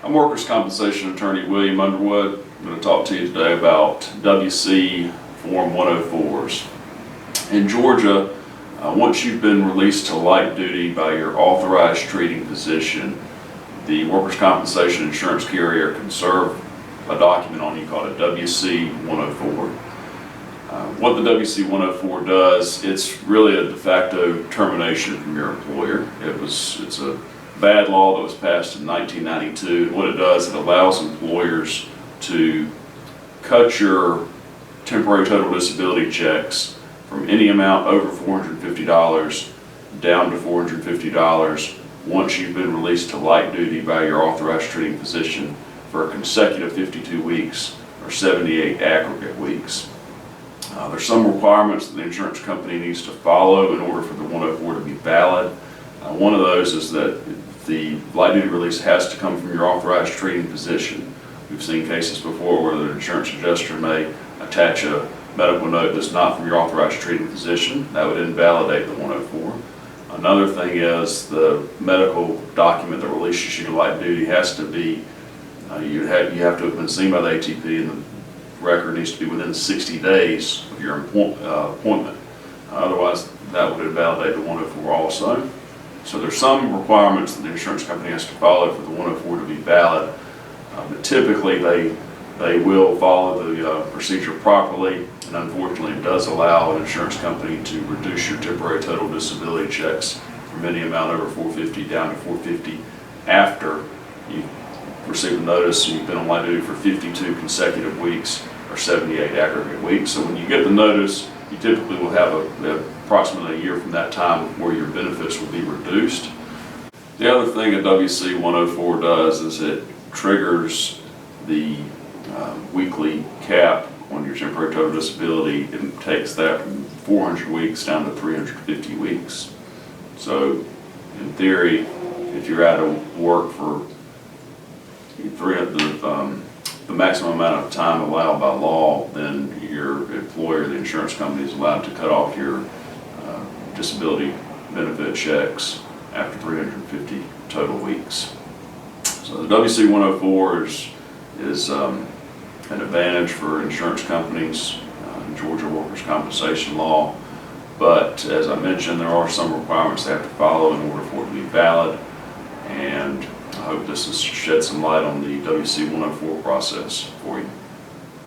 I'm workers' compensation attorney William Underwood. I'm going to talk to you today about WC Form 104s. In Georgia, once you've been released to light duty by your authorized treating physician, the workers' compensation insurance carrier can serve a document on you called a WC-104. What the WC-104 does, it's really a de facto termination from your employer. It's a bad law that was passed in 1992. And what it does, it allows employers to cut your temporary total disability checks from any amount over $450 down to $450 once you've been released to light duty by your authorized treating physician for a consecutive 52 weeks or 78 aggregate weeks. There's some requirements that the insurance company needs to follow in order for the 104 to be valid. One of those is that the light duty release has to come from your authorized treating physician. We've seen cases before where the insurance adjuster may attach a medical note that's not from your authorized treating physician. That would invalidate the 104. Another thing is the medical document that releases you to light duty has to be, you have to have been seen by the ATP, and the record needs to be within 60 days of your appointment. Otherwise, that would invalidate the 104 also. So there's some requirements that the insurance company has to follow for the 104 to be valid, but typically they will follow the procedure properly, and unfortunately it does allow an insurance company to reduce your temporary total disability checks from any amount over $450 down to $450 after you receive a notice and you've been on light duty for 52 consecutive weeks or 78 aggregate weeks. So when you get the notice, you typically will have approximately a year from that time where your benefits will be reduced. The other thing a WC 104 does is it triggers the weekly cap on your temporary total disability and takes that from 400 weeks down to 350 weeks. So in theory, if you're out of work for the maximum amount of time allowed by law, then your employer, the insurance company, is allowed to cut off your disability benefit checks after 350 total weeks. So the WC 104 is an advantage for insurance companies in Georgia workers' compensation law, but as I mentioned, there are some requirements they have to follow in order for it to be valid, and I hope this has shed some light on the WC 104 process.